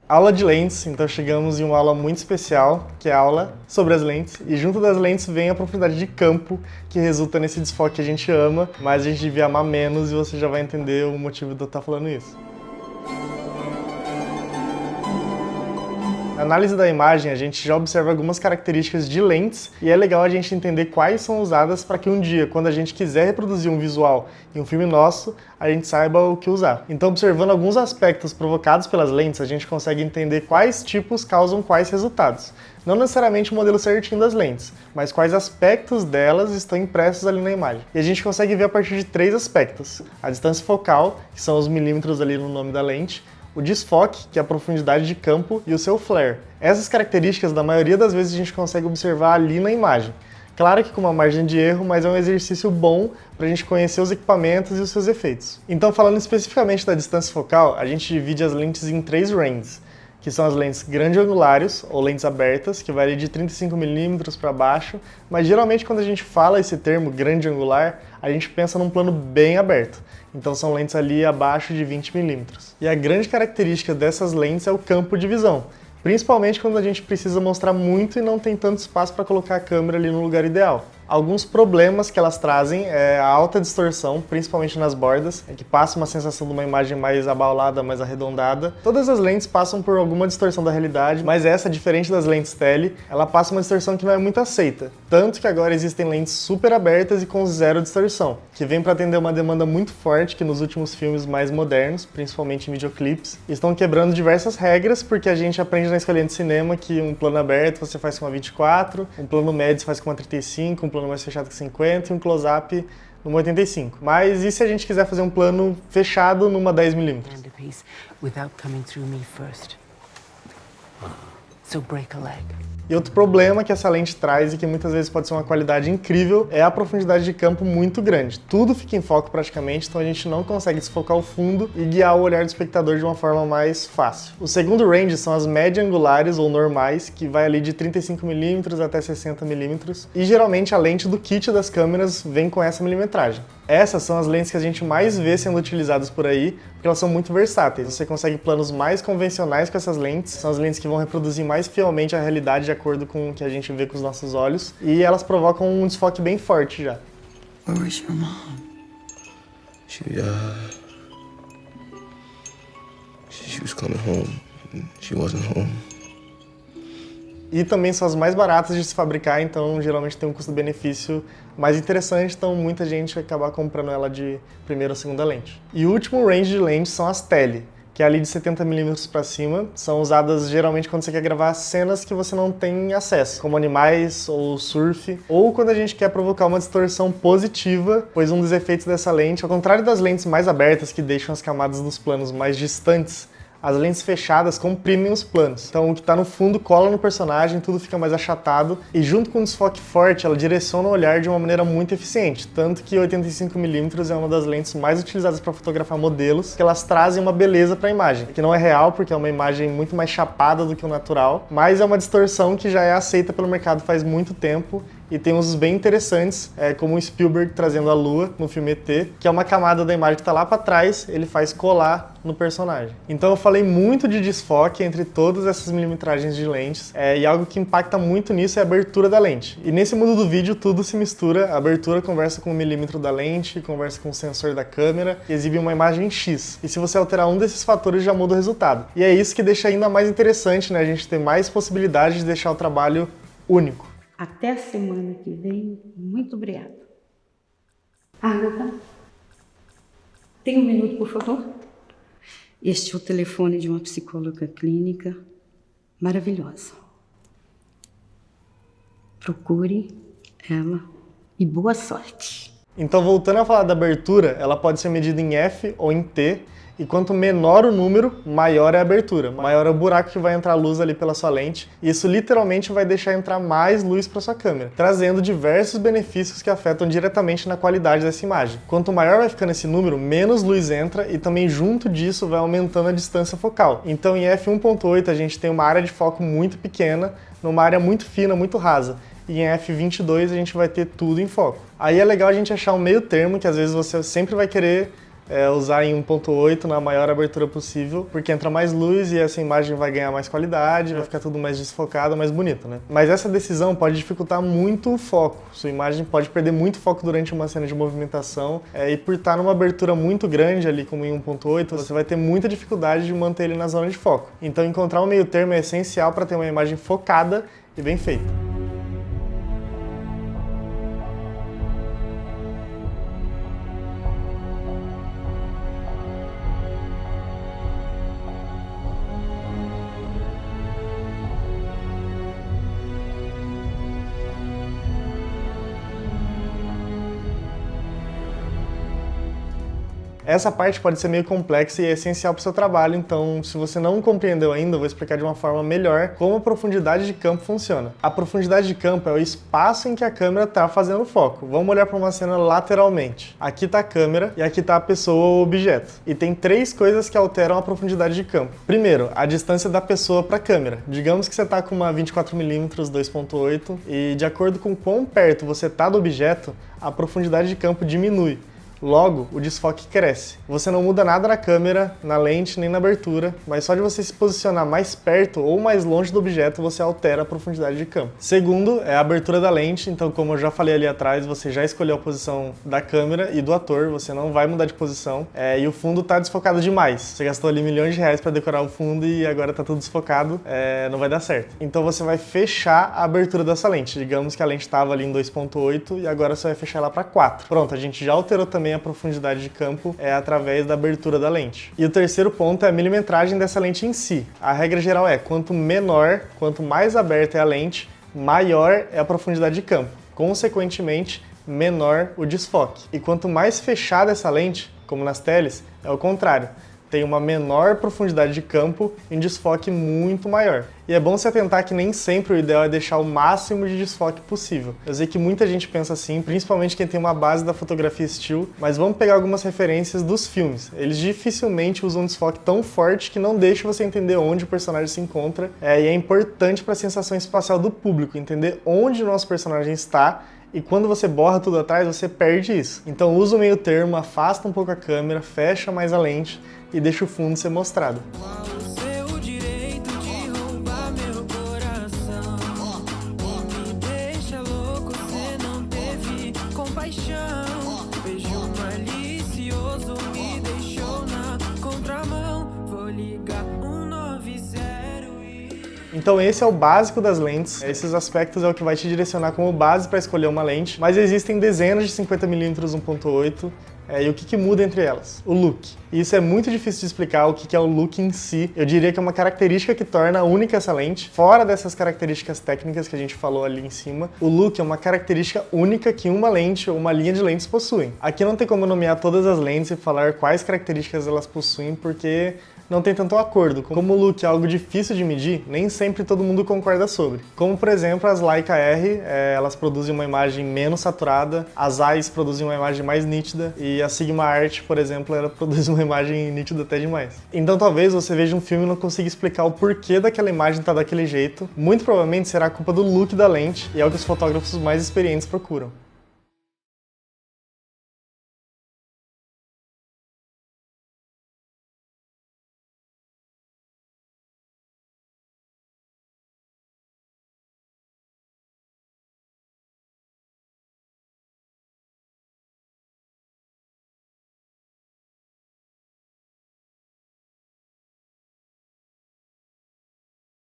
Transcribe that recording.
Aula de lentes, então chegamos em uma aula muito especial, que é a aula sobre as lentes, e junto das lentes vem a profundidade de campo, que resulta nesse desfoque que a gente ama, mas a gente devia amar menos e você já vai entender o motivo de eu estar falando isso. Na análise da imagem, a gente já observa algumas características de lentes e é legal a gente entender quais são usadas para que um dia, quando a gente quiser reproduzir um visual em um filme nosso, a gente saiba o que usar. Então, observando alguns aspectos provocados pelas lentes, a gente consegue entender quais tipos causam quais resultados. Não necessariamente o modelo certinho das lentes, mas quais aspectos delas estão impressos ali na imagem. E a gente consegue ver a partir de 3 aspectos. A distância focal, que são os milímetros ali no nome da lente, o desfoque, que é a profundidade de campo, e o seu flare. Essas características, da maioria das vezes, a gente consegue observar ali na imagem. Claro que com uma margem de erro, mas é um exercício bom para a gente conhecer os equipamentos e os seus efeitos. Então, falando especificamente da distância focal, a gente divide as lentes em 3 ranges, que são as lentes grande-angulares, ou lentes abertas, que vai de 35mm para baixo, mas geralmente quando a gente fala esse termo grande-angular, a gente pensa num plano bem aberto. Então são lentes ali abaixo de 20mm. E a grande característica dessas lentes é o campo de visão, principalmente quando a gente precisa mostrar muito e não tem tanto espaço para colocar a câmera ali no lugar ideal. Alguns problemas que elas trazem é a alta distorção, principalmente nas bordas, que passa uma sensação de uma imagem mais abaulada, mais arredondada. Todas as lentes passam por alguma distorção da realidade, mas essa, diferente das lentes tele, ela passa uma distorção que não é muito aceita. Tanto que agora existem lentes super abertas e com zero distorção, que vem para atender uma demanda muito forte que nos últimos filmes mais modernos, principalmente em videoclipes, estão quebrando diversas regras, porque a gente aprende na escolinha de cinema que um plano aberto você faz com uma 24, um plano médio você faz com uma 35, um plano mais fechado que 50 e um close-up numa 85. Mas e se a gente quiser fazer um plano fechado numa 10mm? E outro problema que essa lente traz e que muitas vezes pode ser uma qualidade incrível é a profundidade de campo muito grande. Tudo fica em foco praticamente, então a gente não consegue desfocar o fundo e guiar o olhar do espectador de uma forma mais fácil. O segundo range são as média angulares ou normais, que vai ali de 35mm até 60mm, e geralmente a lente do kit das câmeras vem com essa milimetragem. Essas são as lentes que a gente mais vê sendo utilizadas por aí, porque elas são muito versáteis. Você consegue planos mais convencionais com essas lentes, são as lentes que vão reproduzir mais fielmente a realidade de acordo com o que a gente vê com os nossos olhos, e elas provocam um desfoque bem forte já. Where was your mom? She was coming home. She wasn't home. E também são as mais baratas de se fabricar, então geralmente tem um custo-benefício mais interessante, então muita gente vai acabar comprando ela de primeira ou segunda lente. E o último range de lentes são as tele, que é ali de 70mm para cima, são usadas geralmente quando você quer gravar cenas que você não tem acesso, como animais ou surf, ou quando a gente quer provocar uma distorção positiva, pois um dos efeitos dessa lente, ao contrário das lentes mais abertas que deixam as camadas dos planos mais distantes, as lentes fechadas comprimem os planos. Então o que está no fundo cola no personagem, tudo fica mais achatado e junto com um desfoque forte, ela direciona o olhar de uma maneira muito eficiente. Tanto que 85mm é uma das lentes mais utilizadas para fotografar modelos, que elas trazem uma beleza para a imagem, que não é real porque é uma imagem muito mais chapada do que o natural, mas é uma distorção que já é aceita pelo mercado faz muito tempo. E tem usos bem interessantes, como o Spielberg trazendo a Lua no filme ET, que é uma camada da imagem que está lá para trás, ele faz colar no personagem. Então eu falei muito de desfoque entre todas essas milimetragens de lentes, e algo que impacta muito nisso é a abertura da lente. E nesse mundo do vídeo tudo se mistura, a abertura conversa com o milímetro da lente, conversa com o sensor da câmera, e exibe uma imagem X. E se você alterar um desses fatores já muda o resultado. E é isso que deixa ainda mais interessante, né? A gente ter mais possibilidade de deixar o trabalho único. Até a semana que vem. Muito obrigada. Agatha, tem um minuto, por favor? Este é o telefone de uma psicóloga clínica maravilhosa. Procure ela e boa sorte. Então, voltando a falar da abertura, ela pode ser medida em F ou em T, e quanto menor o número, maior é a abertura, maior é o buraco que vai entrar luz ali pela sua lente, e isso literalmente vai deixar entrar mais luz para sua câmera, trazendo diversos benefícios que afetam diretamente na qualidade dessa imagem. Quanto maior vai ficando esse número, menos luz entra e também junto disso vai aumentando a distância focal. Então em f1.8 a gente tem uma área de foco muito pequena, numa área muito fina, muito rasa. E em f22 a gente vai ter tudo em foco. Aí é legal a gente achar um meio termo, que às vezes você sempre vai querer usar em 1.8 na maior abertura possível, porque entra mais luz e essa imagem vai ganhar mais qualidade, vai ficar tudo mais desfocado, mais bonito, né? Mas essa decisão pode dificultar muito o foco. Sua imagem pode perder muito foco durante uma cena de movimentação, e por estar numa abertura muito grande ali, como em 1.8, você vai ter muita dificuldade de manter ele na zona de foco. Então encontrar um meio termo é essencial para ter uma imagem focada e bem feita. Essa parte pode ser meio complexa e é essencial para o seu trabalho, então se você não compreendeu ainda, eu vou explicar de uma forma melhor como a profundidade de campo funciona. A profundidade de campo é o espaço em que a câmera está fazendo o foco. Vamos olhar para uma cena lateralmente. Aqui está a câmera e aqui está a pessoa ou objeto. E tem 3 coisas que alteram a profundidade de campo. Primeiro, a distância da pessoa para a câmera. Digamos que você está com uma 24mm 2.8 e de acordo com quão perto você está do objeto, a profundidade de campo diminui. Logo, o desfoque cresce. Você não muda nada na câmera, na lente, nem na abertura, mas só de você se posicionar mais perto ou mais longe do objeto, você altera a profundidade de campo. Segundo, é a abertura da lente, então como eu já falei ali atrás, você já escolheu a posição da câmera e do ator, você não vai mudar de posição, e o fundo está desfocado demais. Você gastou ali milhões de reais para decorar o fundo e agora está tudo desfocado, não vai dar certo. Então você vai fechar a abertura dessa lente. Digamos que a lente estava ali em 2.8 e agora você vai fechar ela para 4. Pronto, a gente já alterou também a profundidade de campo através da abertura da lente. E o terceiro ponto é a milimetragem dessa lente em si. A regra geral é, quanto menor, quanto mais aberta é a lente, maior é a profundidade de campo. Consequentemente, menor o desfoque. E quanto mais fechada essa lente, como nas teles, é o contrário. Tem uma menor profundidade de campo e um desfoque muito maior. E é bom se atentar que nem sempre o ideal é deixar o máximo de desfoque possível. Eu sei que muita gente pensa assim, principalmente quem tem uma base da fotografia still, mas vamos pegar algumas referências dos filmes. Eles dificilmente usam um desfoque tão forte que não deixa você entender onde o personagem se encontra, e é importante para a sensação espacial do público, entender onde o nosso personagem está. E quando você borra tudo atrás, você perde isso. Então usa o meio termo, afasta um pouco a câmera, fecha mais a lente e deixa o fundo ser mostrado. Então esse é o básico das lentes, esses aspectos é o que vai te direcionar como base para escolher uma lente, mas existem dezenas de 50mm 1.8, e o que muda entre elas? O look. E isso é muito difícil de explicar o que é o look em si. Eu diria que é uma característica que torna única essa lente. Fora dessas características técnicas que a gente falou ali em cima, o look é uma característica única que uma lente ou uma linha de lentes possuem. Aqui não tem como nomear todas as lentes e falar quais características elas possuem, porque não tem tanto acordo. Como o look é algo difícil de medir, nem sempre todo mundo concorda sobre. Como, por exemplo, as Leica R, elas produzem uma imagem menos saturada, as Zeiss produzem uma imagem mais nítida, e a Sigma Art, por exemplo, ela produz uma imagem nítida até demais. Então talvez você veja um filme e não consiga explicar o porquê daquela imagem tá daquele jeito. Muito provavelmente será culpa do look da lente, e é o que os fotógrafos mais experientes procuram.